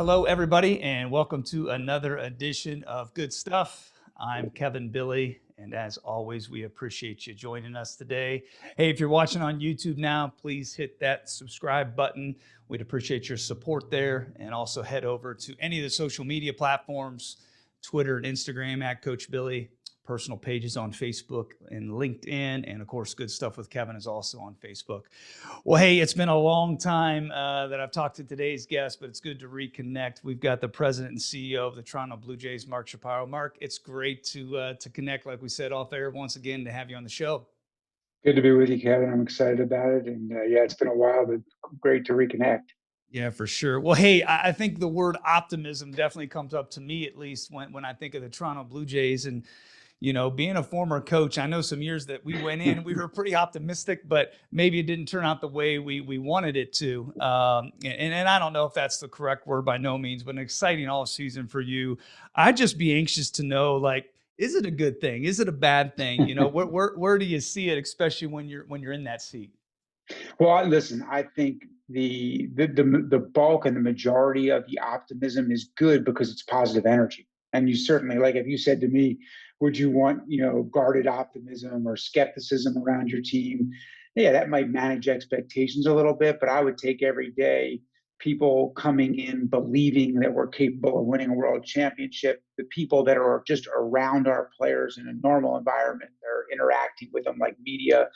Hello, everybody, and welcome to another edition of Good Stuff. I'm Kevin Bille, and as always, we appreciate you joining us today. Hey, if you're watching on YouTube now, please hit that subscribe button. We'd appreciate your support there, and also head over to any of the social media platforms, Twitter and Instagram at Coach Bille, personal pages on Facebook and LinkedIn, and of course, Good Stuff with Kevin is also on Facebook. Well, hey, it's been a long time that I've talked to today's guest, but it's good to reconnect. We've got the president and CEO of the Toronto Blue Jays, Mark Shapiro. Mark, it's great to connect, like we said off air once again, to have you on the show. Good to be with you, Kevin. I'm excited about it. And yeah, it's been a while, but great to reconnect. Yeah, for sure. Well, hey, I think the word optimism definitely comes up to me, at least when I think of the Toronto Blue Jays. And being a former coach, I know some years that we went in, we were pretty optimistic, but maybe it didn't turn out the way we wanted it to. And I don't know if that's the correct word by no means, but an exciting off season for you. I'd just be anxious to know, like, is it a good thing? Is it a bad thing? Where do you see it, especially when you're in that seat? Well, listen, I think the bulk and the majority of the optimism is good because it's positive energy. And you certainly, like if you said to me, would you want, guarded optimism or skepticism around your team? Yeah, that might manage expectations a little bit, but I would take every day people coming in believing that we're capable of winning a world championship, the people that are just around our players in a normal environment, they're interacting with them like media,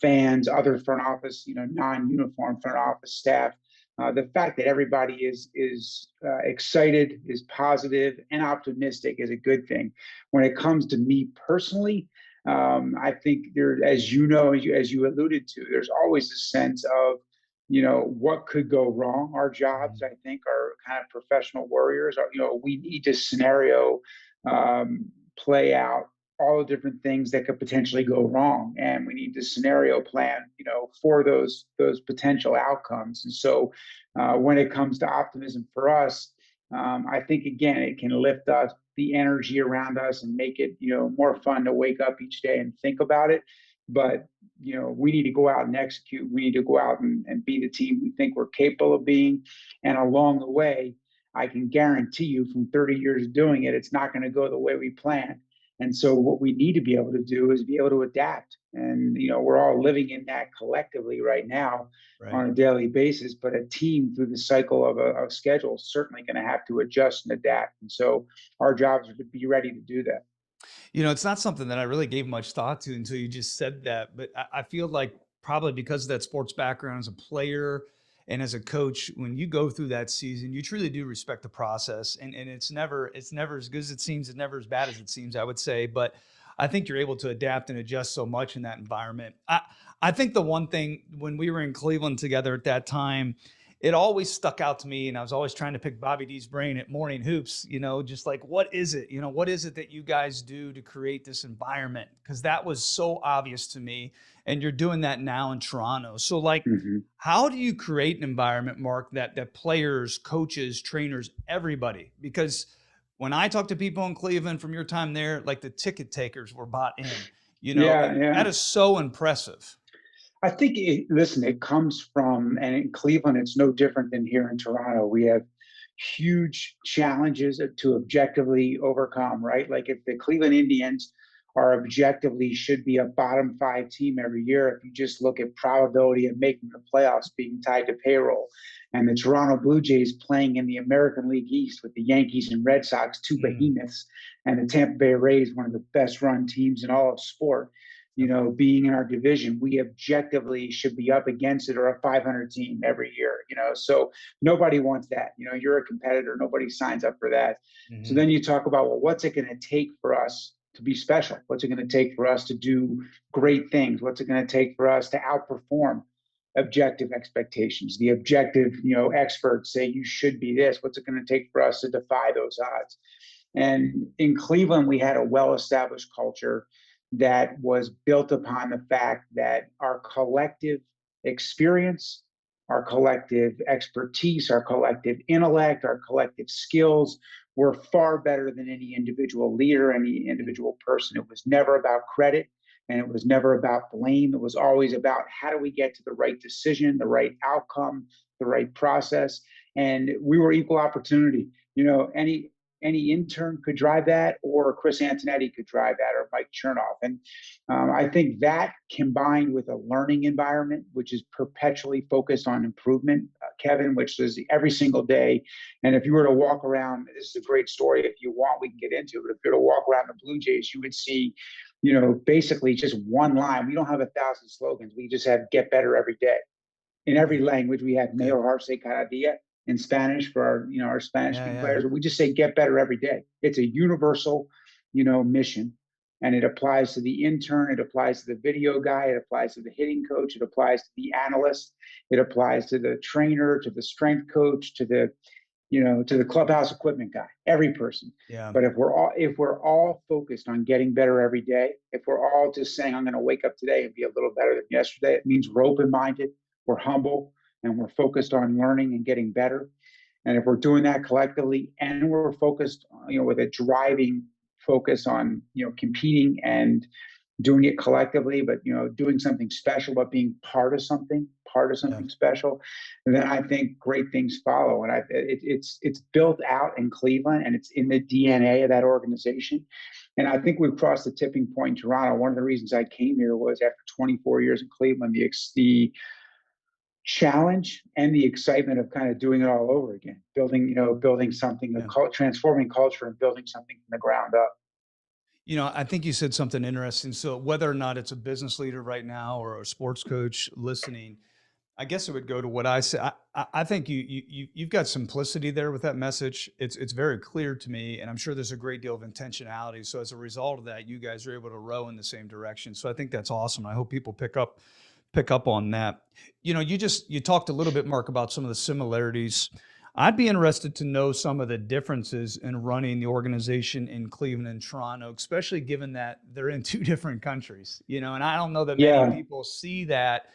fans, other front office, non-uniform front office staff. The fact that everybody is excited, is positive, and optimistic is a good thing. When it comes to me personally, I think there, as you know, as you alluded to, there's always a sense of what could go wrong. Our jobs, I think, are kind of professional warriors. We need to scenario play out all the different things that could potentially go wrong, and we need to scenario plan for those potential outcomes. And so when it comes to optimism for us, I think again it can lift us, the energy around us, and make it more fun to wake up each day and think about it. But we need to go out and execute. We need to go out and be the team we think we're capable of being. And along the way, I can guarantee you from 30 years of doing it, it's not going to go the way we planned. And so what we need to be able to do is be able to adapt. And we're all living in that collectively right now Right. on a daily basis. But a team through the cycle of a schedule is certainly going to have to adjust and adapt. And so our jobs are to be ready to do that. It's not something that I really gave much thought to until you just said that. But I feel like probably because of that sports background as a player and as a coach, when you go through that season, you truly do respect the process. And it's never as good as it seems, it's never as bad as it seems, I would say. But I think you're able to adapt and adjust so much in that environment. I think the one thing when we were in Cleveland together at that time, it always stuck out to me, and I was always trying to pick Bobby D's brain at morning hoops, just like, what is it? What is it that you guys do to create this environment? Because that was so obvious to me. And you're doing that now in Toronto. So, like, Mm-hmm. how do you create an environment, Mark, that players, coaches, trainers, everybody? Because when I talk to people in Cleveland from your time there, like the ticket takers were bought in, Yeah, and yeah. that is so impressive. I think listen, it comes from, and in Cleveland, it's no different than here in Toronto. We have huge challenges to objectively overcome, right? Like if the Cleveland Indians are objectively should be a bottom five team every year, if you just look at probability of making the playoffs being tied to payroll, and the Toronto Blue Jays playing in the American League East with the Yankees and Red Sox, two Mm, behemoths, and the Tampa Bay Rays, one of the best run teams in all of sport, yep. being in our division, we objectively should be up against it or a 500 team every year, So nobody wants that. You're a competitor. Nobody signs up for that. So Mhm. then you talk about, well, what's it going to take for us to be special? What's it going to take for us to do great things? What's it going to take for us to outperform objective expectations? The objective, experts say you should be this. What's it going to take for us to defy those odds? And in Cleveland, we had a well established culture that was built upon the fact that our collective experience, our collective expertise, our collective intellect, our collective skills were far better than any individual leader, any Mm. individual person. It was never about credit and it was never about blame. It was always about how do we get to the right decision, the right outcome, the right process. and we were equal opportunity. Any intern could drive that, or Chris Antonetti could drive that, or Mike Chernoff. And I think that combined with a learning environment, which is perpetually focused on improvement, Kevin, which is every single day. And if you were to walk around, this is a great story. If you want, we can get into it. But if you were to walk around the Blue Jays, you would see, basically just one line. We don't have 1,000 slogans. We just have "Get better every day." In every language. We have Okay. Mejor Harse Cada Dia in Spanish for our Spanish Yeah, speaking yeah, players. We just say get better every day. It's a universal, mission. And it applies to the intern, it applies to the video guy, it applies to the hitting coach, it applies to the analyst, it applies to the trainer, to the strength coach, to the clubhouse equipment guy, every person. yeah, But if we're all focused on getting better every day, if we're all just saying I'm going to wake up today and be a little better than yesterday, it means we're open minded, we're humble, and we're focused on learning and getting better. And if we're doing that collectively, and we're focused, with a driving focus on competing and doing it collectively, but doing something special, but being part of yeah. something special, and then I think great things follow. And it's built out in Cleveland, and it's in the DNA of that organization. And I think we've crossed the tipping point in Toronto. One of the reasons I came here was after 24 years in Cleveland, the challenge and the excitement of kind of doing it all over again, building something, Yeah. transforming culture and building something from the ground up. I think you said something interesting. So whether or not it's a business leader right now or a sports coach listening, I guess it would go to what I say. I think you've got simplicity there with that message. It's very clear to me, and I'm sure there's a great deal of intentionality. So as a result of that, you guys are able to row in the same direction. So I think that's awesome. I hope people pick up on that. You talked a little bit, Mark, about some of the similarities. I'd be interested to know some of the differences in running the organization in Cleveland and Toronto, especially given that they're in two different countries, and I don't know that many Yeah, people see that,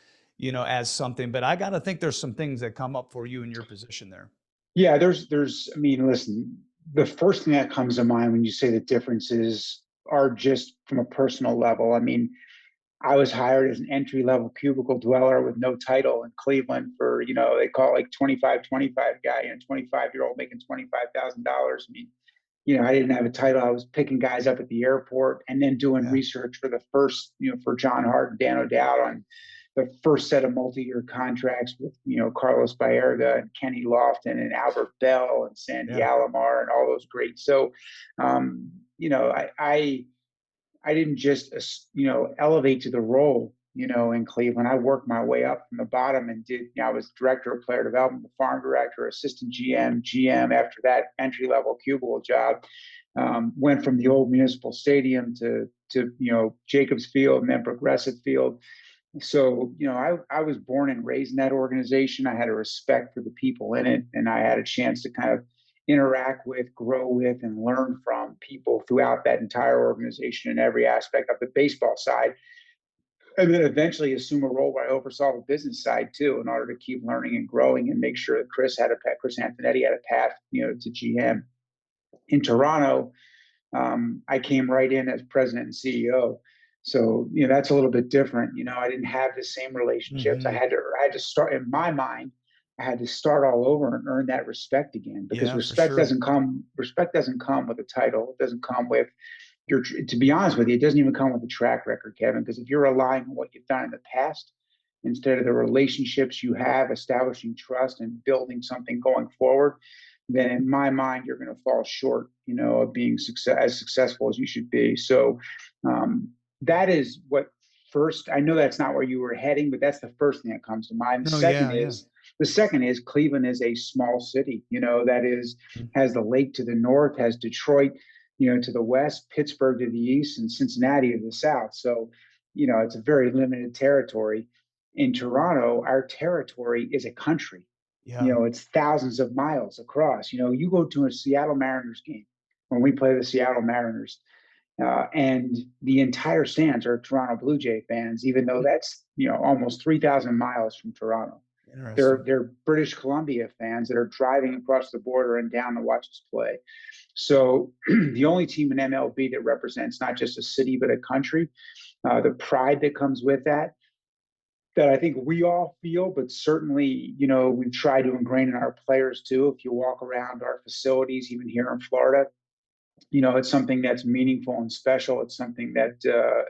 as something, but I got to think there's some things that come up for you in your position there. yeah. I mean, listen, the first thing that comes to mind when you say the differences are just from a personal level. I mean, I was hired as an entry level cubicle dweller with no title in Cleveland for, they call it like 25-25 guy, 25-year-old making $25,000. I mean, I didn't have a title. I was picking guys up at the airport and then doing Yeah. research for the first, for John Hart and Dan O'Dowd on the first set of multi-year contracts with, Carlos Baerga and Kenny Lofton and Albert Bell and Sandy Yeah. Alomar and all those greats. So, I didn't just elevate to the role in Cleveland. I worked my way up from the bottom and I was director of player development, farm director, assistant GM. After that entry level cubicle job, went from the old municipal stadium to Jacobs Field and then Progressive Field. So I was born and raised in that organization. I had a respect for the people in it, and I had a chance to kind of interact with, grow with, and learn from people throughout that entire organization in every aspect of the baseball side, and then eventually assume a role where I oversaw the business side too, in order to keep learning and growing and make sure that Chris Antonetti had a path, to GM. In Toronto, I came right in as president and CEO. So, that's a little bit different. I didn't have the same relationships. Hmm. I had to start in my mind. I had to start all over and earn that respect again, because Yeah, for sure. respect doesn't come with a title. It doesn't come with to be honest with you, it doesn't even come with a track record, Kevin, because if you're relying on what you've done in the past instead of the relationships you have, establishing trust and building something going forward, then in my mind, you're going to fall short, of being as successful as you should be. So that is what first, I know that's not where you were heading, but that's the first thing that comes to mind. No, yeah, yeah. The second is Cleveland is a small city, that is, Mhm. has the lake to the north, has Detroit, to the west, Pittsburgh to the east, and Cincinnati to the south. So, it's a very limited territory. In Toronto, our territory is a country. Yeah. It's thousands of miles across. You go to a Seattle Mariners game when we play the Seattle Mariners, and the entire stands are Toronto Blue Jay fans, even though that's almost 3,000 miles from Toronto. Interesting. They're British Columbia fans that are driving across the border and down to watch us play. So the only team in MLB that represents not just a city but a country, the pride that comes with that, that I think we all feel, but certainly, we try to ingrain in our players too. If you walk around our facilities, even here in Florida, it's something that's meaningful and special. It's something that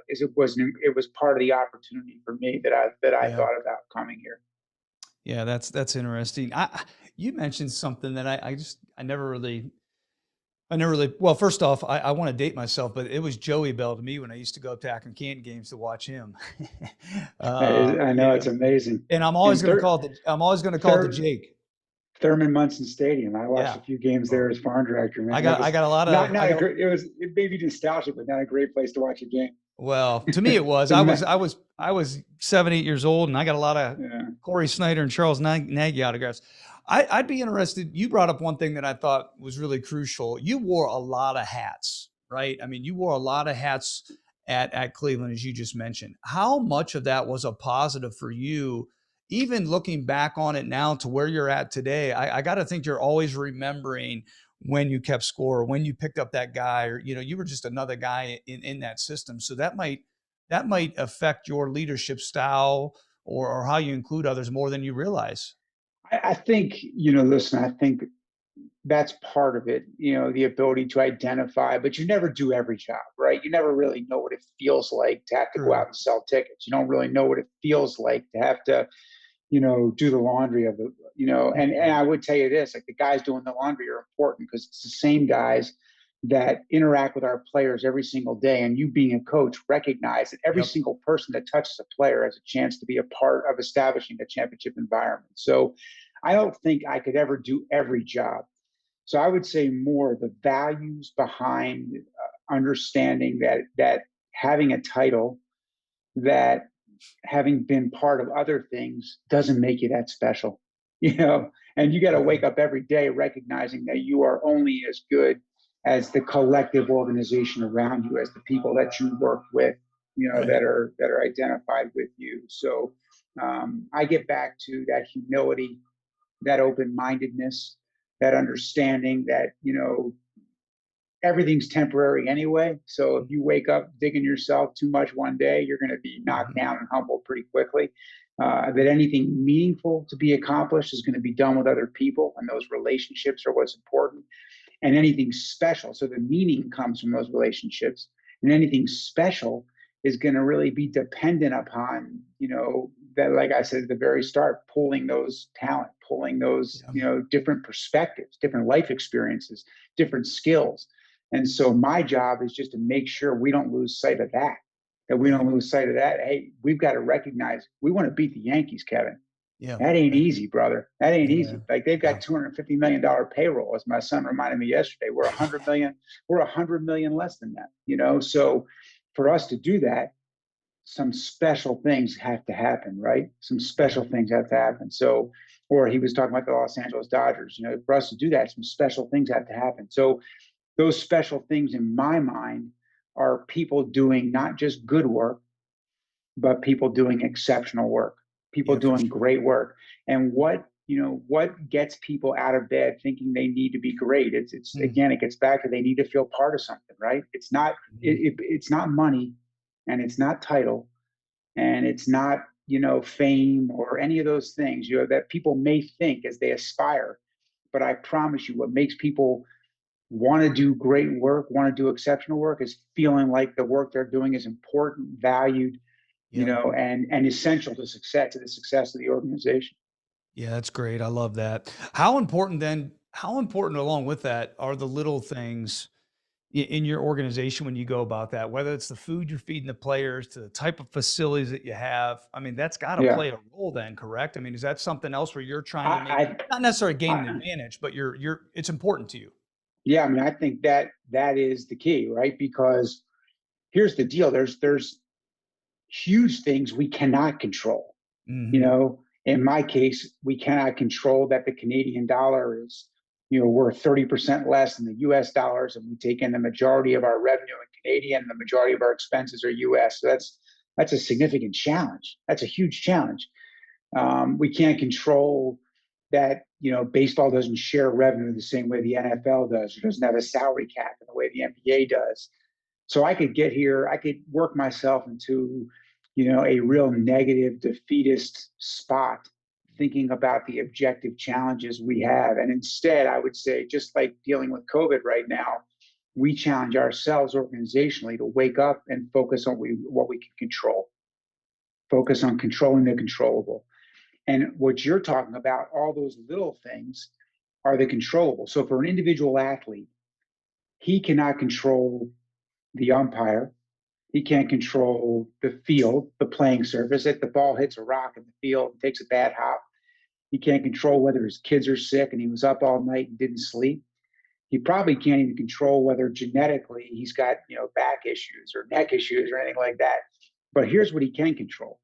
it was part of the opportunity for me that I Yeah. thought about coming here. Yeah, that's interesting. You mentioned something that I never really well, first off, I wanna date myself, but it was Joey Bell to me when I used to go up to Akron Canton games to watch him. I know, Yeah, it's amazing. and And I'm always gonna call it the Thur- Jake. Thurman Munson Stadium. I watched Yeah. a few games there Well, as farm director. I Man, it got I was got a lot not of I not a got great. It made me nostalgic, but not a great place to watch a game. well, to me it was. The ma- I was 7, 8 years old, and I got a lot of yeah. Corey Snyder and Charles Nagy autographs. I'd be interested. You brought up one thing that I thought was really crucial. You wore a lot of hats, right? I mean, you wore a lot of hats at Cleveland, as you just mentioned. How much of that was a positive for you? Even looking back on it now to where you're at today, I got to think you're always remembering when you kept score, when you picked up that guy, or you were just another guy in that system. So that might affect your leadership style or how you include others more than you realize. I think, listen, I think that's part of it, the ability to identify, but you never do every job, right? You never really know what it feels like to have to go True. out and sell tickets. You don't really know what it feels like to have to, do the laundry of the, and Mhm. I would tell you this, like the guys doing the laundry are important because it's the same guys that interact with our players every single day. And you being a coach, recognize that every Yep. single person that touches a player has a chance to be a part of establishing a championship environment. So I don't think I could ever do every job. So I would say more the values behind understanding that having a title, that having been part of other things doesn't make you that special, and you got to wake Yeah. up every day recognizing that you are only as good as the collective organization around you, as the people that you work with, Right. that are identified with you. So I get back to that humility, that open-mindedness, that understanding that everything's temporary anyway. So if you wake up digging yourself too much one day, you're going to be knocked Mhm. down and humbled pretty quickly. That anything meaningful to be accomplished is going to be done with other people, and those relationships are what's important. And anything special, so the meaning comes from those relationships, and anything special is going to really be dependent upon, that, like I said at the very start, pulling those talent, pulling those, Yeah. different perspectives, different life experiences, different skills. And so my job is just to make sure we don't lose sight of that, that we Right. don't lose sight of that. Hey, we've got to recognize we want to beat the Yankees, Kevin. Yeah. That ain't Right. easy, brother. That ain't Yeah. easy. Like they've Yeah. got $250 million payroll, as my son reminded me yesterday. We're 100 million. We're 100 million less than that. So for us to do that, some special things have to happen, right? Some Yeah. special things have to happen. So, or he was talking about the Los Angeles Dodgers. For us to do that, some special things have to happen. So those special things, in my mind, are people doing not just good work, but people doing exceptional work, people Yeah, for doing sure. great work. And what gets people out of bed thinking they need to be great? It's Mm. again, it gets back to they need to feel part of something, right? It's not Mhm. it's not money, and it's not title, and it's not fame or any of those things that people may think as they aspire. But I promise you, what makes people want to do great work, want to do exceptional work, is feeling like the work they're doing is important, valued, Yep. and essential to the success of the organization. Yeah, that's great. I love that. How important along with that are the little things in your organization when you go about that, whether it's the food you're feeding the players to the type of facilities that you have. I mean, that's got to Yeah, play a role then, correct? I mean, is that something else where you're trying to make I, not necessarily gain an I advantage, but it's important to you? yeah, I mean, I think that is the key, right? Because here's the deal: there's huge things we cannot control. Mhm. In my case, we cannot control that the Canadian dollar is, worth 30% less than the US dollars, and we take in the majority of our revenue in Canadian, and the majority of our expenses are US. So that's a significant challenge. That's a huge challenge. We can't control that, baseball doesn't share revenue the same way the NFL does. It doesn't have a salary cap in the way the NBA does. So I could get here, I could work myself into, a real negative defeatist spot thinking about the objective challenges we have. And instead, I would say, just like dealing with COVID right now, we challenge ourselves organizationally to wake up and focus on what we can control, focus on controlling the controllable. And what you're talking about, all those little things are the controllable. So for an individual athlete, he cannot control the umpire. He can't control the field, the playing surface. If the ball hits a rock in the field and takes a bad hop, he can't control whether his kids are sick and he was up all night and didn't sleep. He probably can't even control whether genetically he's got, back issues or neck issues or anything like that. But here's what he can control.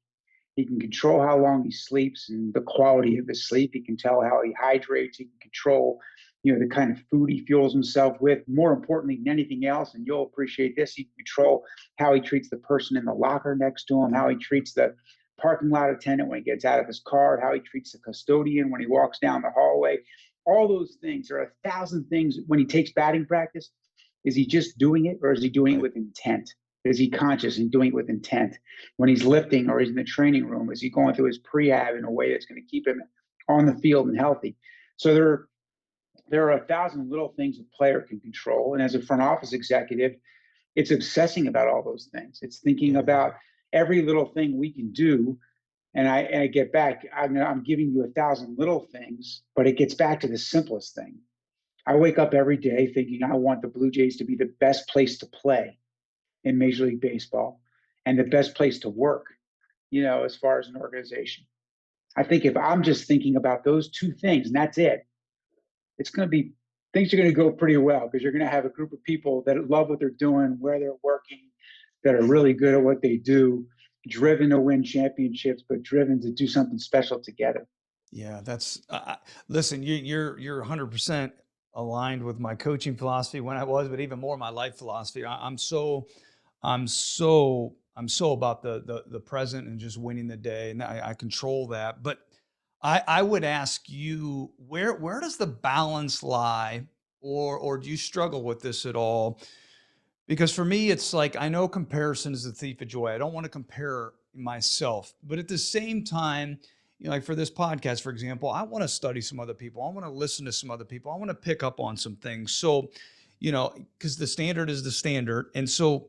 He can control how long he sleeps and the quality of his sleep. He can tell how he hydrates. He can control, the kind of food he fuels himself with. More importantly than anything else, and you'll appreciate this, he can control how he treats the person in the locker next to him, how he treats the parking lot attendant when he gets out of his car, how he treats the custodian when he walks down the hallway. All those things. There are 1,000 things when he takes batting practice. Is he just doing it, or is he doing it Right. with intent? Is he conscious and doing it with intent? When he's lifting or he's in the training room, is he going through his prehab in a way that's going to keep him on the field and healthy? So there are 1,000 little things a player can control. And as a front office executive, it's obsessing about all those things. It's thinking Yeah. about every little thing we can do. And I get back, I'm giving you 1,000 little things, but it gets back to the simplest thing. I wake up every day thinking I want the Blue Jays to be the best place to play in Major League Baseball and the best place to work, as far as an organization. I think if I'm just thinking about those two things and that's it, it's going to be things are going to go pretty well because you're going to have a group of people that love what they're doing, where they're working, that are really good at what they do, driven to win championships, but driven to do something special together. Yeah, that's listen, you're 100% aligned with my coaching philosophy when I was, but even more my life philosophy. I'm so about the present and just winning the day, and I control that. But I would ask you, where does the balance lie, or do you struggle with this at all? Because for me, it's like, I know comparison is the thief of joy. I don't want to compare myself, but at the same time, like for this podcast, for example, I want to study some other people. I want to listen to some other people. I want to pick up on some things. So, because the standard is the standard. And so,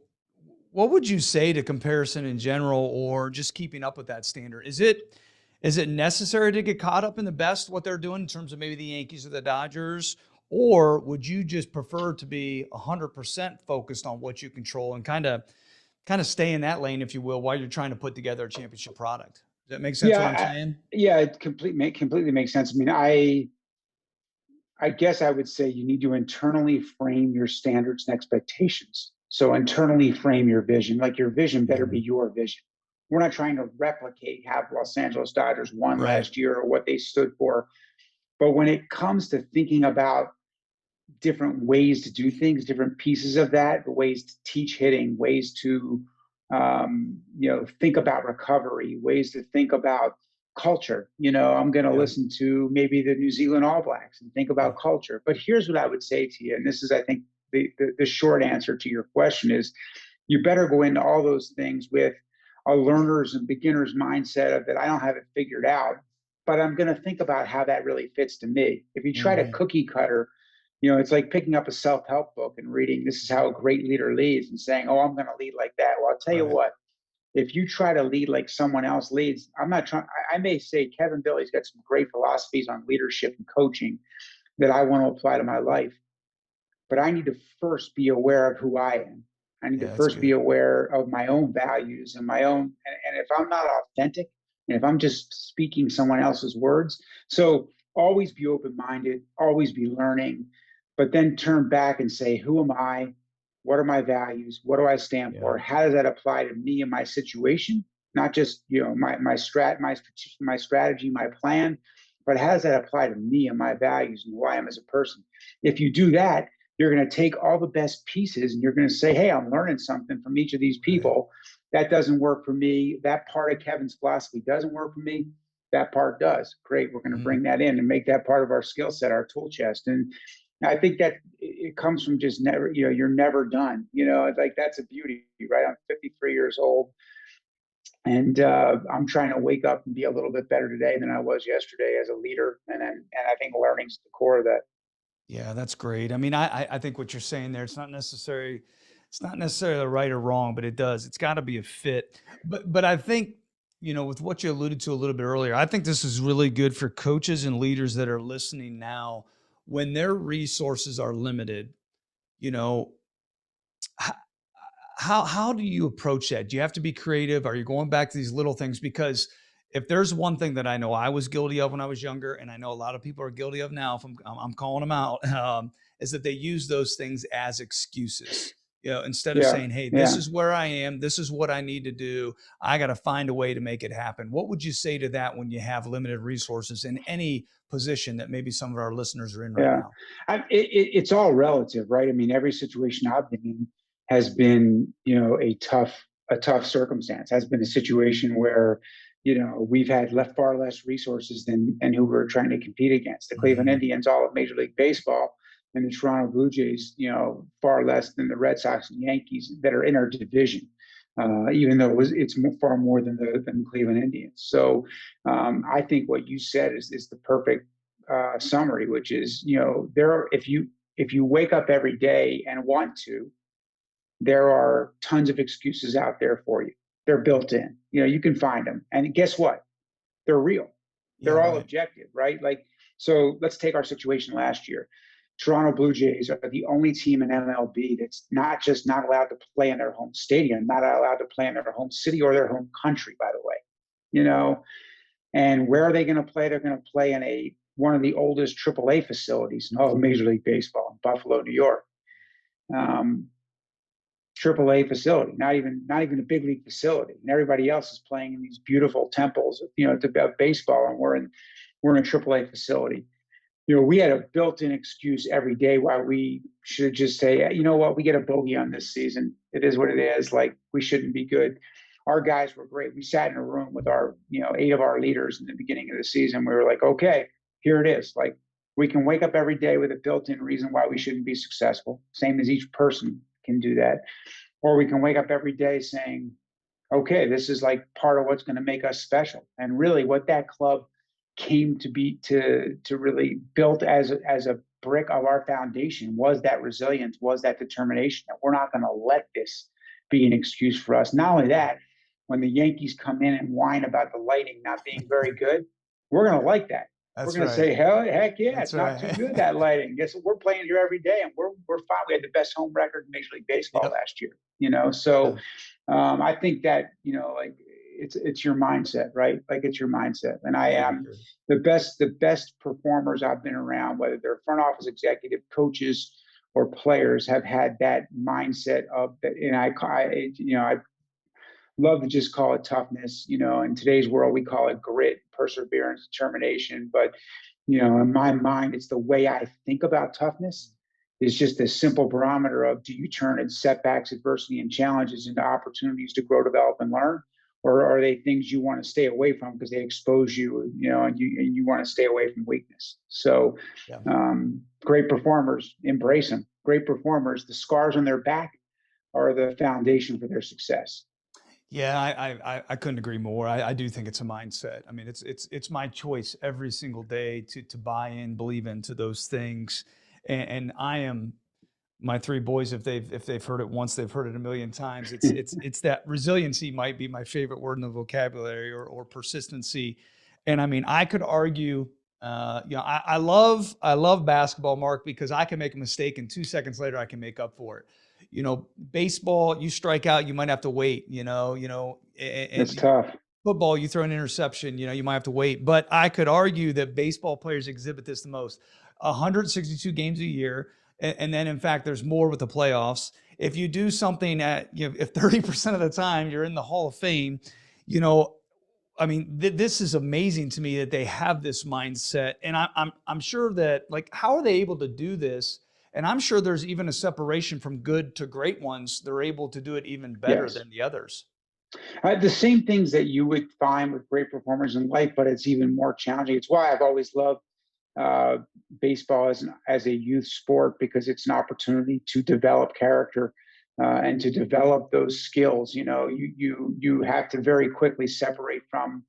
what would you say to comparison in general, or just keeping up with that standard? Is it necessary to get caught up in the best what they're doing in terms of maybe the Yankees or the Dodgers? Or would you just prefer to be 100% focused on what you control and kind of stay in that lane, if you will, while you're trying to put together a championship product? Does that make sense Yeah, what I'm saying? yeah, it completely makes sense. I mean, I guess I would say you need to internally frame your standards and expectations. So internally frame your vision. Like your vision better Mhm. be your vision. We're not trying to replicate how Los Angeles Dodgers won Right. last year or what they stood for. But when it comes to thinking about different ways to do things, different pieces of that, the ways to teach hitting, ways to think about recovery, ways to think about culture. I'm going to Yeah. listen to maybe the New Zealand All Blacks and think Yeah. about culture. But here's what I would say to you, and this is, I think, the short answer to your question is you better go into all those things with a learner's and beginner's mindset of that I don't have it figured out, but I'm going to think about how that really fits to me. If you try to Hmm. cookie cutter, it's like picking up a self-help book and reading, this is how a great leader leads and saying, oh, I'm going to lead like that. Well, I'll tell you Right. what, if you try to lead like someone else leads, I'm not trying, I may say Kevin Bille's got some great philosophies on leadership and coaching that I want to apply to my life, but I need to first be aware of who I am. I need to Yeah, that's first be good. aware of my own values and my own. And if I'm not authentic, and if I'm just speaking someone else's words, so always be open minded, always be learning, but then turn back and say, who am I? What are my values? What do I stand Yeah. for? How does that apply to me and my situation? Not just my strategy, my plan, but how does that apply to me and my values and who I am as a person? If you do that, you're going to take all the best pieces and you're going to say, hey, I'm learning something from each of these Right. people. That doesn't work for me. That part of Kevin's philosophy doesn't work for me. That part does. Great. We're going to Mhm. bring that in and make that part of our skill set, our tool chest. And I think that it comes from just never, you're never done. Like that's a beauty, right? I'm 53 years old. And I'm trying to wake up and be a little bit better today than I was yesterday as a leader. And I think learning's the core of that. Yeah, that's great. I mean, I think what you're saying there, it's not necessarily right or wrong, but it's got to be a fit. But I think, with what you alluded to a little bit earlier, I think this is really good for coaches and leaders that are listening now when their resources are limited, you know, how do you approach that? Do you have to be creative? Are you going back to these little things? Because if there's one thing that I know I was guilty of when I was younger, and I know a lot of people are guilty of now, if I'm calling them out, is that they use those things as excuses. Instead of Yeah, saying, "Hey, this yeah. is where I am. This is what I need to do. I got to find a way to make it happen." What would you say to that when you have limited resources in any position that maybe some of our listeners are in right Yeah, now? it's all relative, right? I mean, every situation I've been in has been, a tough circumstance. Has been a situation where, we've had left far less resources than who we're trying to compete against. The Cleveland Mhm. Indians, all of Major League Baseball, and the Toronto Blue Jays, far less than the Red Sox and Yankees that are in our division. Even though it's far more than the Cleveland Indians. So I think what you said is the perfect summary, which is, there are if you wake up every day and want to, there are tons of excuses out there for you. They're built in. You can find them, and guess what? They're real. Yeah, They're all right. objective, right? Like, so let's take our situation last year. Toronto Blue Jays are the only team in MLB that's not just not allowed to play in their home stadium, not allowed to play in their home city or their home country, by the way. You know, and where are they going to play? They're going to play in a one of the oldest AAA facilities in all of Major League Baseball, in Buffalo, New York. Um, AAA facility, not even a big league facility, and everybody else is playing in these beautiful temples, to baseball, and we're in a AAA facility. We had a built-in excuse every day why we should just say, you know what, we get a bogey on this season. It is what it is. Like, we shouldn't be good. Our guys were great. We sat in a room with our, 8 of our leaders in the beginning of the season. We were like, okay, here it is. Like, we can wake up every day with a built-in reason why we shouldn't be successful. Same as each person can do that. Or we can wake up every day saying, okay, this is like part of what's going to make us special. And really, what that club came to be to really built as a brick of our foundation was that resilience, was that determination that we're not going to let this be an excuse for us. Not only that, when the Yankees come in and whine about the lighting not being very good, we're going to like that. We're That's going to right. say, hell, heck yeah, That's it's not too right. good, that lighting. Guess what? We're playing here every day, and we're fine. We had the best home record in Major League Baseball Yep. last year. So Yeah. I think that, like, it's your mindset, right? Like, it's your mindset. And I Yeah, I am agree. the best performers I've been around, whether they're front office executive, coaches, or players, have had that mindset of that. And I love to just call it toughness. In today's world, we call it grit, perseverance, determination. But in my mind, it's the way I think about toughness is just a simple barometer of, do you turn in setbacks, adversity, and challenges into opportunities to grow, develop, and learn? Or are they things you want to stay away from because they expose you, and you want to stay away from weakness? So, Yeah. great performers embrace them. Great performers, the scars on their back are the foundation for their success. Yeah, I couldn't agree more. I do think it's a mindset. I mean, it's my choice every single day to buy in, believe into those things. And I am my three boys, if they've heard it once, they've heard it a million times. It's that resiliency might be my favorite word in the vocabulary, or persistency. And I mean, I could argue, I love basketball, Mark, because I can make a mistake and 2 seconds later I can make up for it. Baseball, you strike out, you might have to wait. It's And tough. football, you throw an interception, you might have to wait. But I could argue that baseball players exhibit this the most. 162 games a year, and then in fact, there's more with the playoffs. If you do something if 30% of the time you're in the Hall of Fame, you know, I mean, this is amazing to me that they have this mindset, and I'm sure that, like, how are they able to do this? And I'm sure there's even a separation from good to great ones. They're able to do it even better Yes. than the others. The same things that you would find with great performers in life, but it's even more challenging. It's why I've always loved uh, baseball as a youth sport, because it's an opportunity to develop character, and to develop those skills. You have to very quickly separate from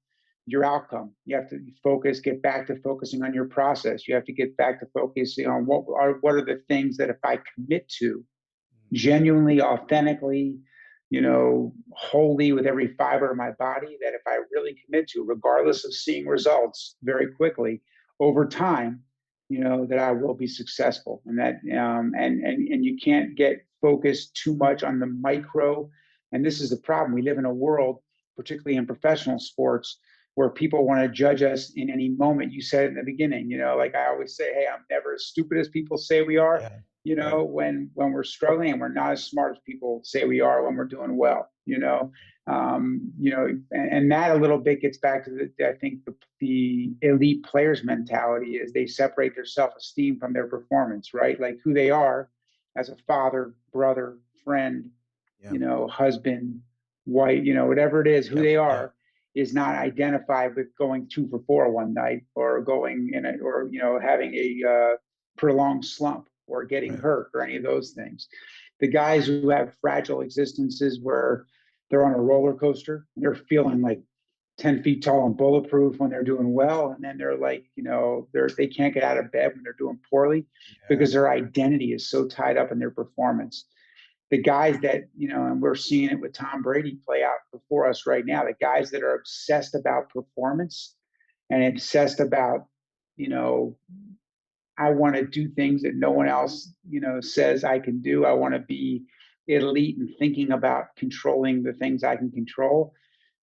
your outcome. You have to focus, get back to focusing on your process. You have to get back to focusing on what are the things that if I commit to genuinely, authentically, wholly with every fiber of my body, that if I really commit to, regardless of seeing results very quickly over time, that I will be successful. And that and you can't get focused too much on the micro. And this is the problem. We live in a world, particularly in professional sports, where people want to judge us in any moment. You said it in the beginning, like I always say, hey, I'm never as stupid as people say we are, Yeah. Right. when we're struggling, and we're not as smart as people say we are when we're doing well. And that a little bit gets back to I think the elite players mentality is they separate their self-esteem from their performance, right? Like who they are as a father, brother, friend, Yeah. husband, wife, whatever it is, who Yep. they Yep. are is not identified with going 2 for 4 one night, or going in it, or having a prolonged slump, or getting Right. hurt, or any of those things. The guys who have fragile existences where they're on a roller coaster, they're feeling like 10 feet tall and bulletproof when they're doing well. And then they're like, they can't get out of bed when they're doing poorly, Yeah. because their identity is so tied up in their performance. The guys that, and we're seeing it with Tom Brady play out before us right now, the guys that are obsessed about performance and obsessed about, you know, I want to do things that no one else, says I can do. I want to be elite and thinking about controlling the things I can control,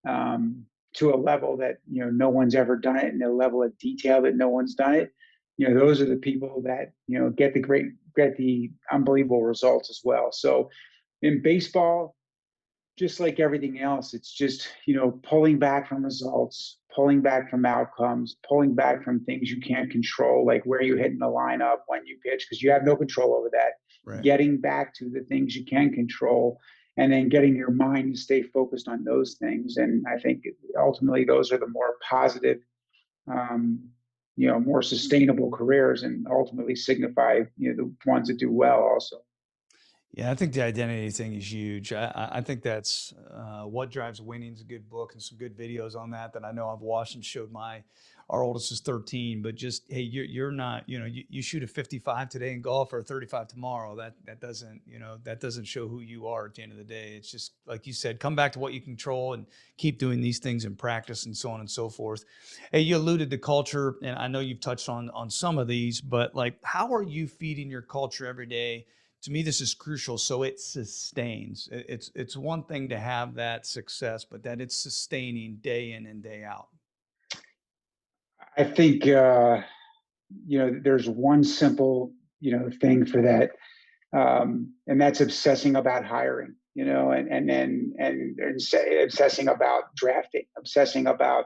um, to a level that no one's ever done it, and a level of detail that no one's done it. Those are the people that get the unbelievable results as well. So in baseball, just like everything else, it's just, pulling back from results, pulling back from outcomes, pulling back from things you can't control, like where you hit in the lineup, when you pitch, because you have no control over that. Right. Getting back to the things you can control, and then getting your mind to stay focused on those things. And I think ultimately those are the more positive, more sustainable careers, and ultimately signify, the ones that do well also. Yeah, I think the identity thing is huge. I think that's What Drives Winning is a good book and some good videos on that I know I've watched and showed our oldest is 13. But just hey, you're not, you shoot a 55 today in golf or a 35 tomorrow. That doesn't, that doesn't show who you are at the end of the day. It's just like you said, come back to what you control and keep doing these things in practice and so on and so forth. Hey, you alluded to culture, and I know you've touched on some of these, but like, how are you feeding your culture every day? To me, this is crucial, so it sustains. It's one thing to have that success, but that it's sustaining day in and day out. I think there's one simple thing for that, and that's obsessing about hiring, and obsessing about drafting, obsessing about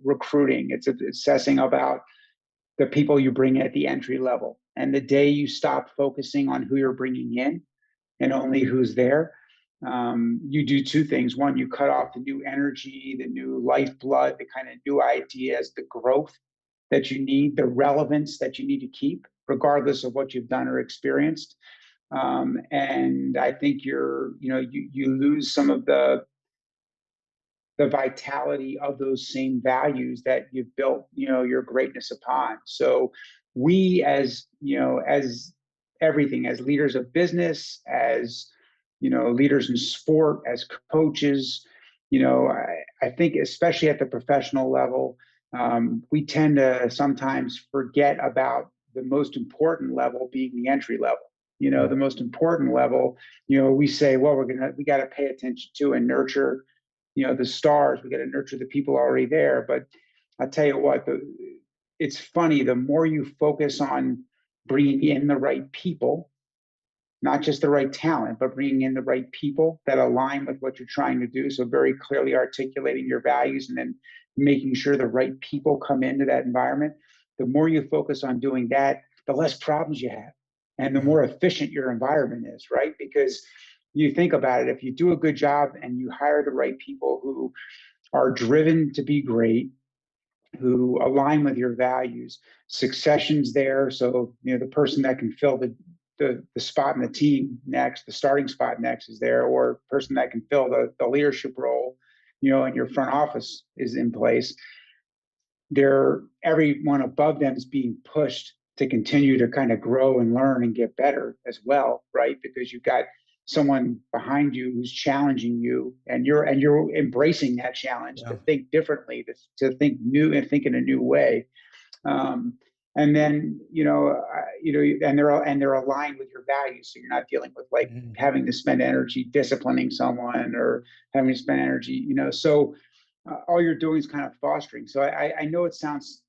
recruiting. It's obsessing about the people you bring at the entry level. And the day you stop focusing on who you're bringing in and only who's there, you do two things. One, you cut off the new energy, the new lifeblood, the kind of new ideas, the growth that you need, the relevance that you need to keep, regardless of what you've done or experienced. And I think you lose some of the vitality of those same values that you've built, your greatness upon. So we, as everything, as leaders of business, as leaders in sport, as coaches, I think especially at the professional level, we tend to sometimes forget about the most important level being the entry level. The Mm. most important level, we say, well, we got to pay attention to and nurture, the stars. We got to nurture the people already there. But I'll tell you what, it's funny. The more you focus on bringing in the right people, not just the right talent, but bringing in the right people that align with what you're trying to do. So very clearly articulating your values, and then making sure the right people come into that environment. The more you focus on doing that, the less problems you have, and the Right. more efficient your environment is, right? Because you think about it, if you do a good job and you hire the right people who are driven to be great, who align with your values, succession's there. So, the person that can fill the spot in the team next, the starting spot next is there, or person that can fill the leadership role, in your front office is in place. They're everyone above them is being pushed to continue to kind of grow and learn and get better as well, right? Because you've got someone behind you who's challenging you, and you're embracing that challenge to Yeah. think differently, to think new and think in a new way. um, and then and they're aligned with your values, so you're not dealing with like Mhm. having to spend energy disciplining someone, or having to spend energy, so all you're doing is kind of fostering. So I know it sounds,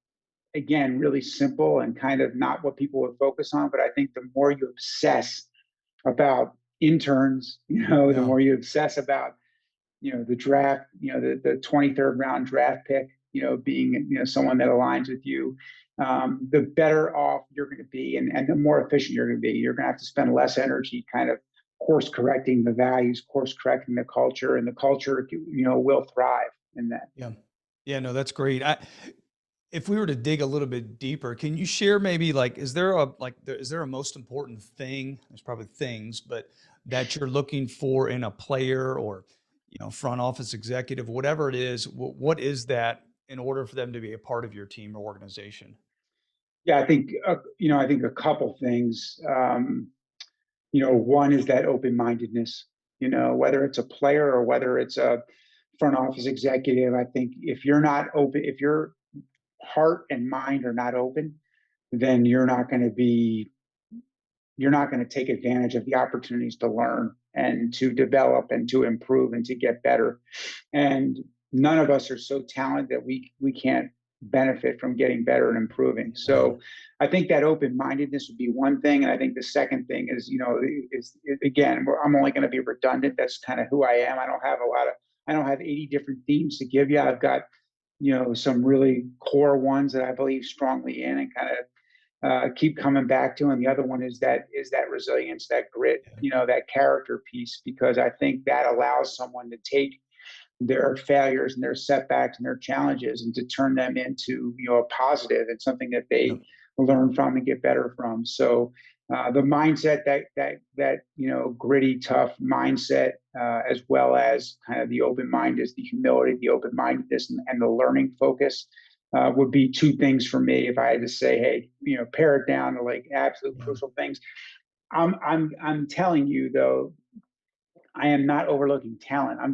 again, really simple and kind of not what people would focus on, but I think the more you obsess about interns, the Yeah. more you obsess about the draft, the 23rd round draft pick, being someone that aligns with you, the better off you're going to be, and the more efficient you're going to be. You're going to have to spend less energy kind of course correcting the values, course correcting the culture, and the culture will thrive in that. Yeah. Yeah, no, that's great. If we were to dig a little bit deeper, can you share maybe like, is there a most important thing? There's probably things, but that you're looking for in a player or, front office executive, whatever it is, what is that in order for them to be a part of your team or organization? Yeah, I think a couple things. One is that open mindedness. Whether it's a player or whether it's a front office executive, I think if you're not open, if your heart and mind are not open, then you're not going to take advantage of the opportunities to learn and to develop and to improve and to get better. And none of us are so talented that we can't benefit from getting better and improving. Amen. So I think that open mindedness would be one thing, and I think the second thing is, again, I'm only going to be redundant. That's kind of who I am. I don't have 80 different themes to give you. I've got some really core ones that I believe strongly in and kind of keep coming back to. And the other one is that resilience, that grit, Yeah. that character piece, because I think that allows someone to take their failures and their setbacks and their challenges and to turn them into a positive and something that Yeah. they learn from and get better from. So the mindset, that gritty, tough mindset, as well as kind of the open mindedness, the humility, the open mindedness, and the learning focus, would be two things for me if I had to say, hey, pare it down to like absolute Yeah. crucial things. I'm telling you though, I am not overlooking talent. Right.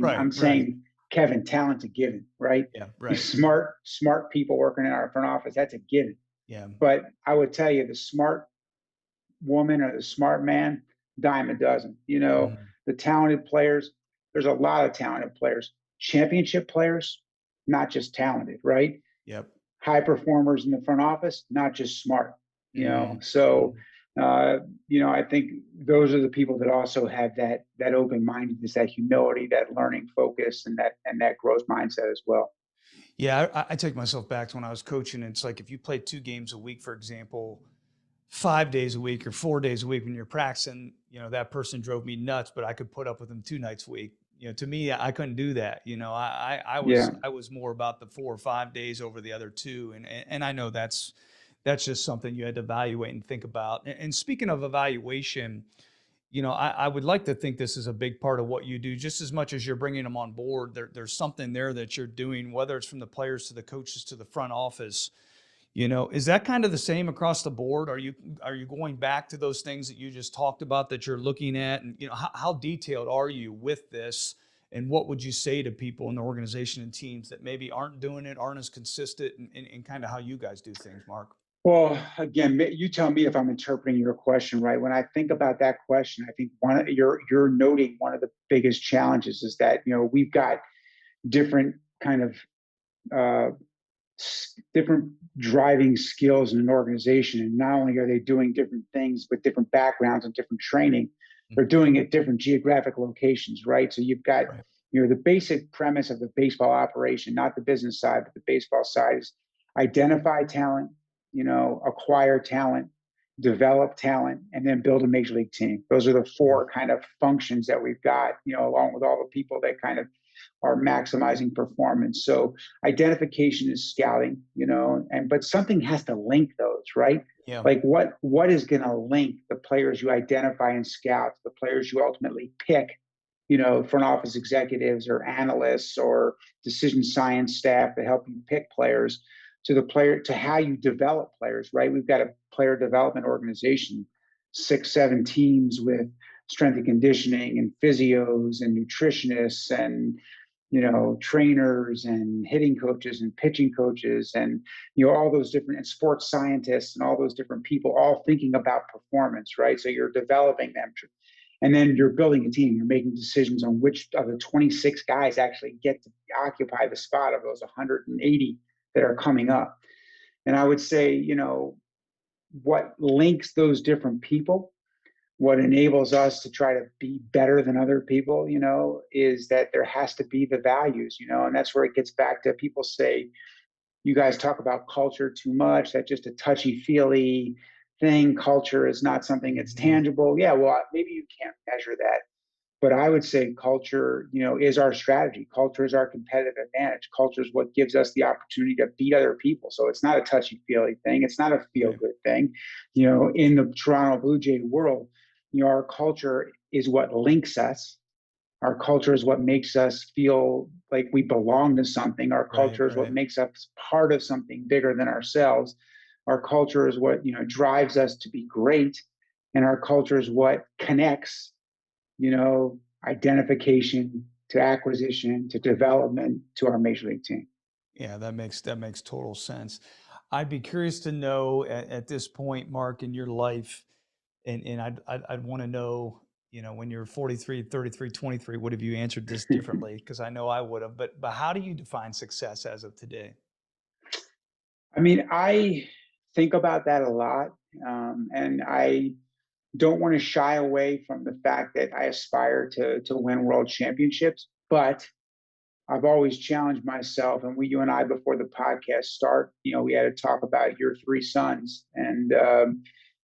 I'm Right. saying, Kevin, talent's a given, right? Yeah. The Right. smart people working in our front office, that's a given. Yeah. But I would tell you, the smart woman or the smart man, dime a dozen. Mhm. The talented players, there's a lot of talented players. Championship players, not just talented, right? Yep. High performers in the front office, not just smart. Mhm. So Mhm. I think those are the people that also have that open mindedness, that humility, that learning focus, and that growth mindset as well. Yeah, I take myself back to when I was coaching. It's like if you play 2 games a week, for example, 5 days a week or 4 days a week when you're practicing, that person drove me nuts, but I could put up with them 2 nights a week. To me, I couldn't do that. Yeah. I was more about the 4 or 5 days over the other two, and I know that's just something you had to evaluate and think about. And speaking of evaluation, I would like to think this is a big part of what you do, just as much as you're bringing them on board. There's something there that you're doing, whether it's from the players to the coaches to the front office. Is that kind of the same across the board? Are you going back to those things that you just talked about that you're looking at, and how detailed are you with this? And what would you say to people in the organization and teams that maybe aren't doing it, aren't as consistent, and kind of how you guys do things, Mark? Well, again, you tell me if I'm interpreting your question right. When I think about that question, I think you're noting one of the biggest challenges is that we've got different kind of uh, different driving skills in an organization, and not only are they doing different things with different backgrounds and different training, they're Mhm. doing it at different geographic locations, right? So you've got Right. the basic premise of the baseball operation, not the business side, but the baseball side is identify talent, acquire talent, develop talent, and then build a major league team. Those are the Yeah. four kind of functions that we've got, along with all the people that kind of are maximizing performance. So identification is scouting, and but something has to link those, right? Yeah. Like what is going to link the players you identify and scout to the players you ultimately pick, front office executives or analysts or decision science staff to help you pick players, to the player, to how you develop players, right? We've got a player development organization, 6, 7 teams with strength and conditioning and physios and nutritionists and trainers and hitting coaches and pitching coaches and all those different, and sports scientists and all those different people all thinking about performance, right? So you're developing them, and then you're building a team. You're making decisions on which of the 26 guys actually get to occupy the spot of those 180 that are coming up. And I would say, what links those different people, what enables us to try to be better than other people, is that there has to be the values, and that's where it gets back to, people say, you guys talk about culture too much. That's just a touchy feely thing. Culture is not something that's Mhm. tangible. Yeah, well, maybe you can't measure that. But I would say culture, is our strategy. Culture is our competitive advantage. Culture is what gives us the opportunity to beat other people. So it's not a touchy feely thing. It's not a feel Right. good thing. In the Toronto Blue Jay world, our culture is what links us. Our culture is what makes us feel like we belong to something. Our Right. culture is what Right. makes us part of something bigger than ourselves. Our culture is what, drives us to be great. And our culture is what connects, identification to acquisition to development to our major league team. Yeah, that makes total sense. I'd be curious to know at this point, Mark, in your life, and I'd want to know, when you're 43, 33, 23, would have you answered this differently? Because I know I would have. But how do you define success as of today? I mean, I think about that a lot. And I don't want to shy away from the fact that I aspire to win world championships, but I've always challenged myself. And you and I, before the podcast start, we had to talk about your 3 sons, and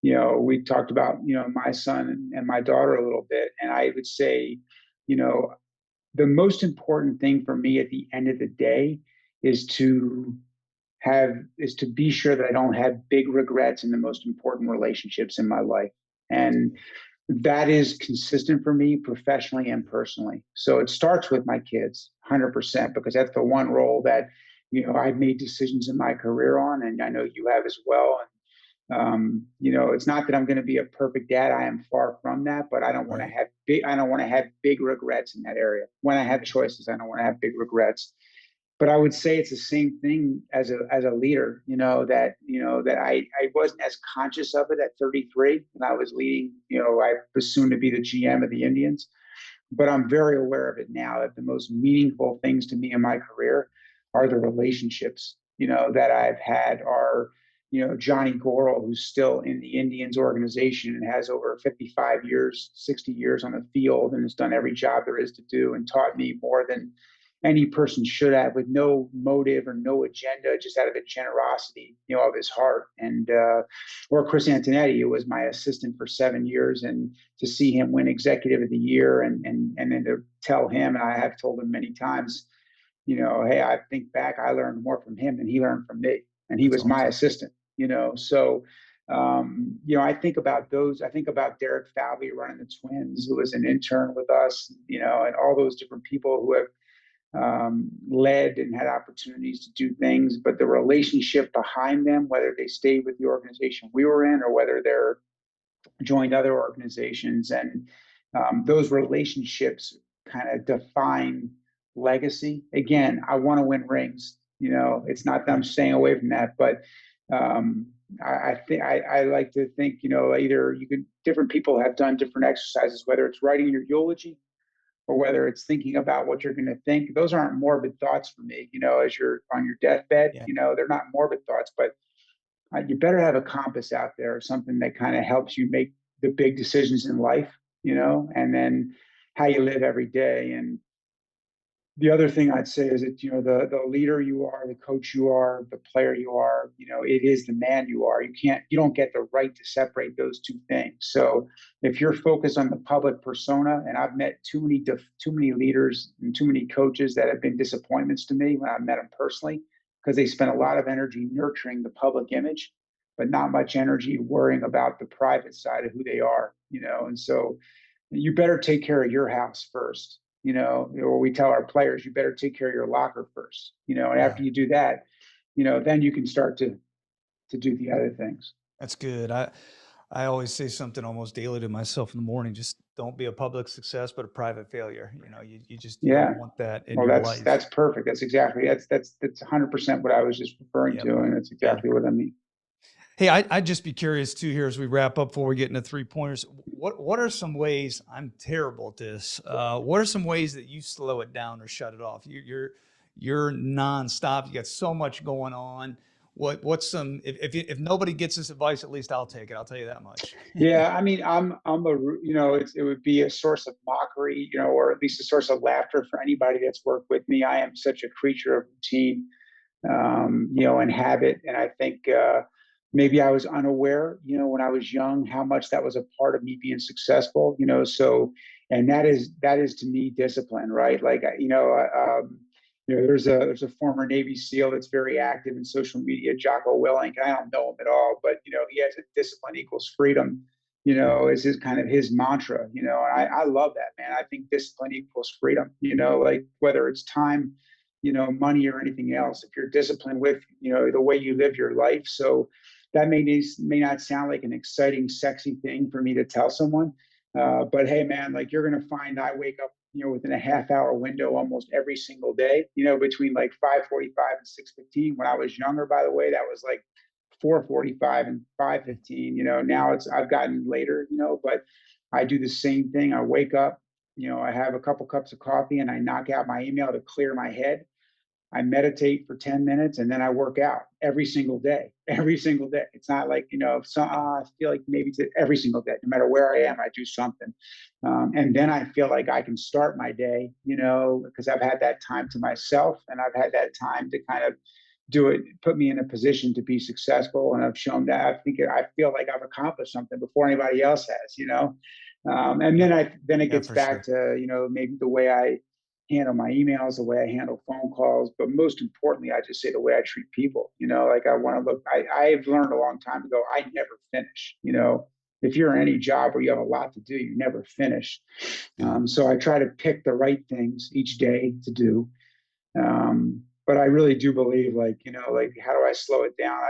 we talked about my son and my daughter a little bit. And I would say, you know, the most important thing for me at the end of the day is to is to be sure that I don't have big regrets in the most important relationships in my life. And that is consistent for me professionally and personally. So it starts with my kids 100%, because that's the one role that, I've made decisions in my career on, and I know you have as well. It's not that I'm going to be a perfect dad. I am far from that, but Right. I don't want to have big regrets in that area. When I have choices, I don't want to have big regrets. But I would say it's the same thing as a leader, that I wasn't as conscious of it at 33 when I was leading, I was soon to be the GM of the Indians, but I'm very aware of it now, that the most meaningful things to me in my career are the relationships, that I've had, are, Johnny Goral, who's still in the Indians organization and has over 55 years, 60 years on the field, and has done every job there is to do, and taught me more than any person should have, with no motive or no agenda, just out of the generosity, of his heart. And or Chris Antonetti, who was my assistant for 7 years, and to see him win Executive of the Year, and then to tell him, and I have told him many times, hey, I think back, I learned more from him than he learned from me, and he That's was my awesome. assistant. So I think about those. I think about Derek Falvey running the Twins, who was an intern with us, and all those different people who have led and had opportunities to do things, but the relationship behind them, whether they stayed with the organization we were in or whether they're joined other organizations, and those relationships kind of define legacy. Again, I want to win rings. It's not that I'm Right. staying away from that, but um, I think I like to think, either you can, different people have done different exercises, whether it's writing your eulogy or whether it's thinking about what you're going to think. Those aren't morbid thoughts for me, as you're on your deathbed. Yeah. They're not morbid thoughts, but you better have a compass out there, something that kind of helps you make the big decisions in life, and then how you live every day. And the other thing I'd say is that, the leader you are, the coach you are, the player you are, it is the man you are. You don't get the right to separate those two things. So if you're focused on the public persona, and I've met too many leaders and too many coaches that have been disappointments to me when I've met them personally, because they spend a lot of energy nurturing the public image, but not much energy worrying about the private side of who they are, and so you better take care of your house first, or we tell our players, you better take care of your locker first, and Yeah, after you do that, then you can start to do the other things. that's good. I always say something almost daily to myself in the morning, just don't be a public success, but a private failure. You don't Yeah. want that in Well, your that's life. perfect. That's 100% what I was just referring Yep. to, and that's Yeah. exactly what I mean. Hey, I'd just be curious too here as we wrap up before we get into three pointers. What are some ways I'm terrible at this? What are some ways that you slow it down or shut it off? You're nonstop. You got so much going on. What's some if nobody gets this advice, at least I'll take it. I'll tell you that much. Yeah, I mean, it would be a source of mockery, or at least a source of laughter for anybody that's worked with me. I am such a creature of routine, and habit. And I think maybe I was unaware, when I was young, how much that was a part of me being successful. So, and that is to me discipline, right? Like, there's a former Navy SEAL that's very active in social media, Jocko Willink. I don't know him at all, but he has a discipline equals freedom. Is his kind of his mantra. And I love that, man. I think discipline equals freedom. Like whether it's time, money or anything else. If you're disciplined with, the way you live your life. So that may not sound like an exciting, sexy thing for me to tell someone. But hey, man, like you're going to find I wake up, within a half hour window almost every single day, between like 5:45 and 6:15. When I was younger, by the way, that was like 4:45 and 5:15. Now I've gotten later, but I do the same thing. I wake up, I have a couple cups of coffee and I knock out my email to clear my head. I meditate for 10 minutes and then I work out every single day, every single day. It's not like, if I feel like maybe it's every single day, no matter where I am, I do something. And then I feel like I can start my day, because I've had that time to myself and I've had that time to kind of do it, put me in a position to be successful. And I've shown that I feel like I've accomplished something before anybody else has. And Yep. then it Yeah, gets for back sure. to, maybe the way I handle my emails, the way I handle phone calls, but most importantly, I just say the way I treat people. Like I want to look. I've learned a long time ago. I never finish. If you're in any job where you have a lot to do, you never finish. Yeah. So I try to pick the right things each day to do. But I really do believe, like, like how do I slow it down?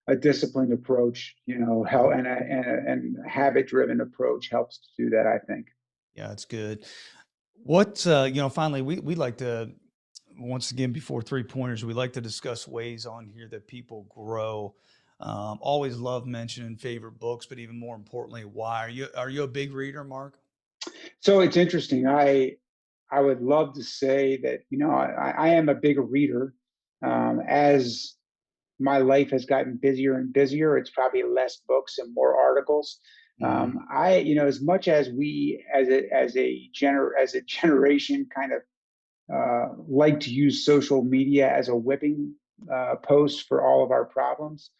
A disciplined approach, how Mhm. and habit driven approach helps to do that. I think. Yeah, it's good. Finally, we like to, once again, before three pointers, we like to discuss ways on here that people grow. Always love mentioning favorite books, but even more importantly, why are you a big reader, Mark? So it's interesting. I would love to say that, I am a big reader. As my life has gotten busier and busier, it's probably less books and more articles. Mm, As much as we, as a generation, kind of like to use social media as a whipping post for all of our problems.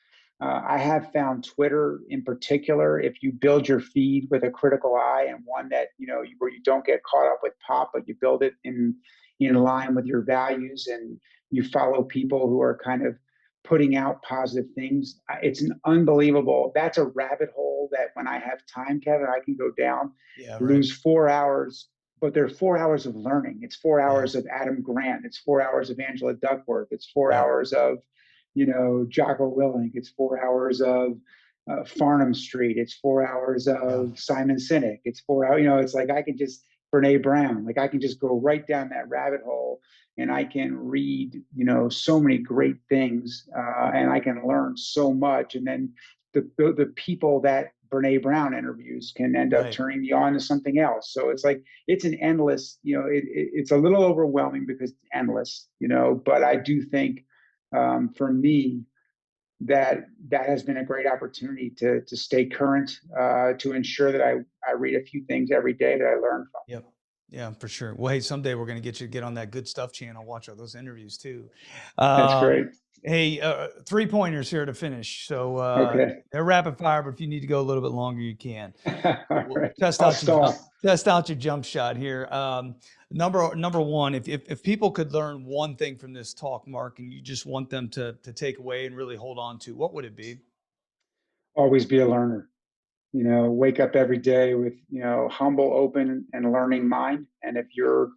I have found Twitter in particular, if you build your feed with a critical eye and one that, where you don't get caught up with pop, but you build it in line with your values and you follow people who are kind of putting out positive things. It's an unbelievable, that's a rabbit hole that when I have time, Kevin, I can go down, yeah, right. lose 4 hours, but there are 4 hours of learning. It's four Yeah. hours of Adam Grant. It's 4 hours of Angela Duckworth. It's four Yep. hours of, Jocko Willink. It's 4 hours of Farnham Street. It's 4 hours Yeah. of Simon Sinek. It's 4 hours. It's like I can just Brene Brown. Like I can just go right down that rabbit hole, and I can read, so many great things, and I can learn so much. And then the people that Brene Brown interviews can end up Right. turning me on to something else. So it's like it's an endless, it's a little overwhelming because it's endless, but I do think, for me, that has been a great opportunity to stay current, to ensure that I read a few things every day that I learn from. Yep. Yeah, for sure. Well, hey, someday we're going to get you to get on that Good Stuff channel, watch all those interviews too. That's great. Hey, 3 pointers here to finish. So Okay. they're rapid fire, but if you need to go a little bit longer, you can. All We'll right. I'll stall. test out your jump shot here. Number one, if people could learn one thing from this talk, Mark, and you just want them to take away and really hold on to, what would it be? Always be a learner. Wake up every day with, humble, open, and learning mind. And if you're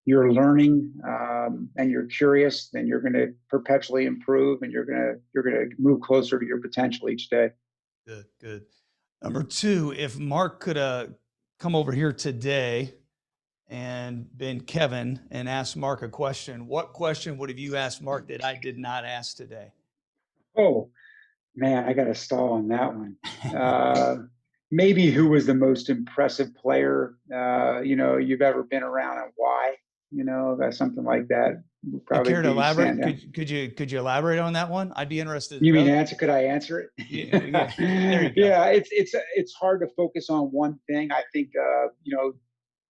learning, and you're curious, then you're going to perpetually improve, and you're going to move closer to your potential each day. Good, good. Number two, if Mark could come over here today and been Kevin and asked Mark a question, what question would have you asked Mark that I did not ask today? Oh man, I got to stall on that one. Uh, Maybe who was the most impressive player you've ever been around, and why? That's something like that would You probably care to be elaborate? standout. Could you elaborate on that one? I'd be interested to You mean know. answer? Could I answer Yeah, yeah. There it? you go. Yeah, it's hard to focus on one thing. I think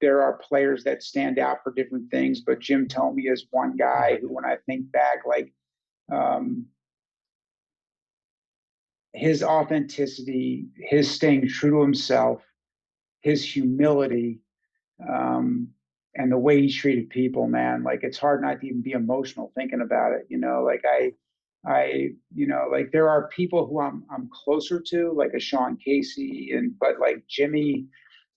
there are players that stand out for different things, but Jim Tomey is one guy who, when I think back, like, um, his authenticity, his staying true to himself, his humility, um, and the way he treated people, man, like it's hard not to even be emotional thinking about it. Like like there are people who I'm closer to, like a Sean Casey, but like Jimmy,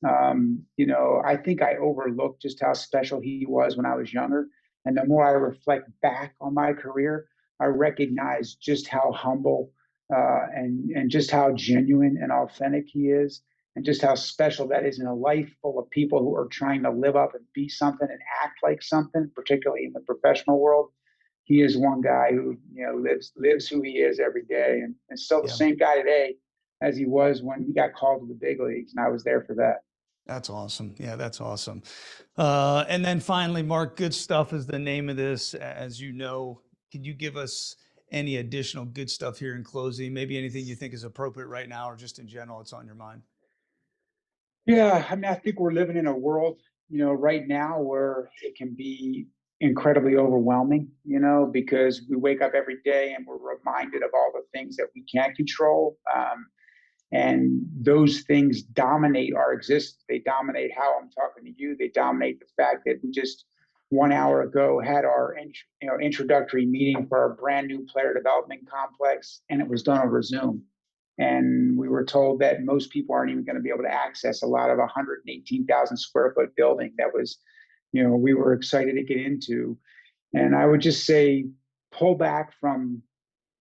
I think I overlooked just how special he was when I was younger. And the more I reflect back on my career, I recognize just how humble, and just how genuine and authentic he is, and just how special that is in a life full of people who are trying to live up and be something and act like something, particularly in the professional world. He is one guy who lives who he is every day, and still the Yeah, same guy today as he was when he got called to the big leagues, and I was there for that. that's awesome. Yeah, that's awesome. And then finally, Mark, good stuff is the name of this. As you know, can you give us any additional good stuff here in closing? Maybe anything you think is appropriate right now, or just in general, it's on your mind. Yeah, I mean, I think we're living in a world, right now where it can be incredibly overwhelming, because we wake up every day and we're reminded of all the things that we can't control. And those things dominate our existence. They dominate how I'm talking to you. They dominate the fact that we just 1 hour ago had our introductory meeting for our brand new player development complex, and it was done over Zoom. And we were told that most people aren't even going to be able to access a lot of 118,000 square foot building that was, we were excited to get into. And I would just say, pull back from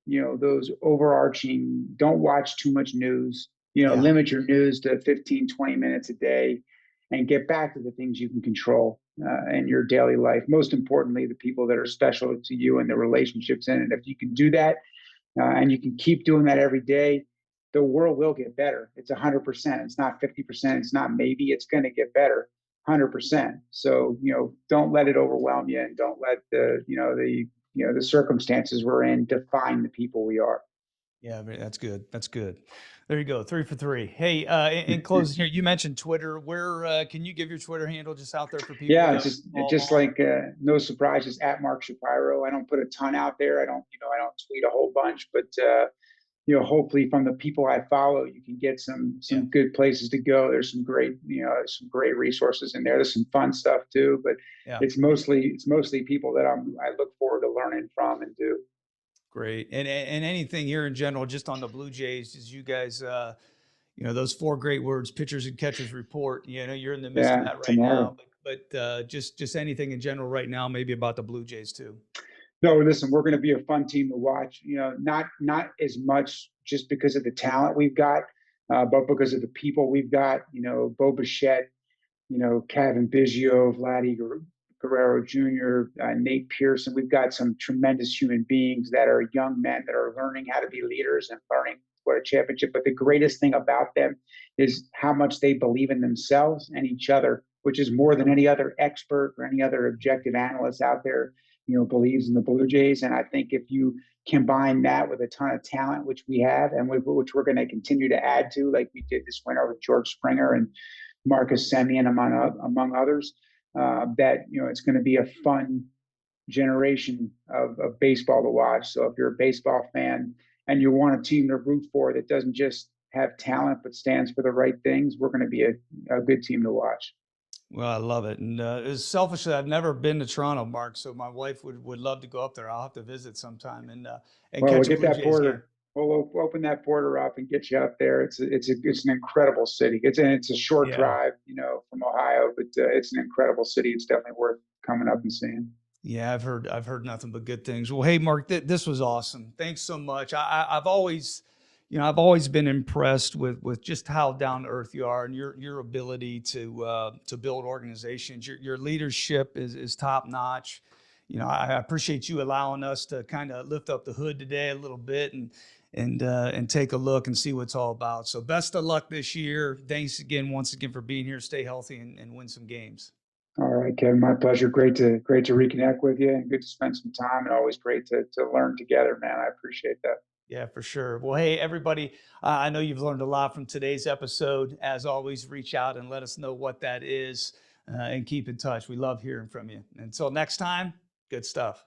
those overarching, don't watch too much news, Yeah. limit your news to 15, 20 minutes a day, and get back to the things you can control, in your daily life. Most importantly, the people that are special to you and the relationships in it. If you can do that, and you can keep doing that every day, the world will get better. It's 100%. It's not 50%. It's not maybe. It's going to get better. 100%. So don't let it overwhelm you, and don't let the circumstances we're in define the people we are. Yeah, that's good. That's good. There you go. 3 for 3. Hey, in closing here, you mentioned Twitter. Where can you give your Twitter handle just out there for people Yeah, to just follow just along? like, no surprise, just at Mark Shapiro. I don't put a ton out there. I don't tweet a whole bunch, but hopefully from the people I follow, you can get Yeah, some good places to go. There's some great resources in there. There's some fun stuff too, but yeah, it's mostly people that I look forward to learning from and do. great. And anything here in general, just on the Blue Jays, is you guys, those four great words, pitchers and catchers report. You're in the midst of Yeah, that right now, tomorrow. but just anything in general right now, maybe about the Blue Jays too. No, listen, we're going to be a fun team to watch. Not as much just because of the talent we've got, but because of the people we've got. Bo Bichette, Kevin Biggio, Vladdy Guerrero Jr., Nate Pearson. We've got some tremendous human beings that are young men that are learning how to be leaders and learning what a championship. But the greatest thing about them is how much they believe in themselves and each other, which is more than any other expert or any other objective analyst out there, believes in the Blue Jays. And I think if you combine that with a ton of talent, which we have, and which we're going to continue to add to, like we did this winter with George Springer and Marcus Semien, among others. that it's going to be a fun generation of baseball to watch. So if you're a baseball fan and you want a team to root for that doesn't just have talent but stands for the right things, we're going to be a good team to watch. Well, I love it. And it's selfishly, I've never been to Toronto, Mark. So my wife would love to go up there. I'll have to visit sometime and Well, we'll catch a get Blue that Jays game. border. We'll open that border up and get you up there. It's an incredible city. It's a short Yeah. drive, from Ohio, but it's an incredible city. It's definitely worth coming up and seeing. Yeah, I've heard nothing but good things. Well, hey, Mark, this was awesome. Thanks so much. I've always, I've always been impressed with just how down to earth you are and your ability to build organizations. Your leadership is top notch. I appreciate you allowing us to kind of lift up the hood today a little bit and take a look and see what it's all about. So best of luck this year. Thanks again, once again, for being here. Stay healthy and win some games. All right, Kevin, my pleasure. Great to reconnect with you, and good to spend some time. And always great to learn together, man. I appreciate that. Yeah, for sure. Well, hey, everybody, I know you've learned a lot from today's episode. As always, reach out and let us know what that is and keep in touch. We love hearing from you. Until next time, good stuff.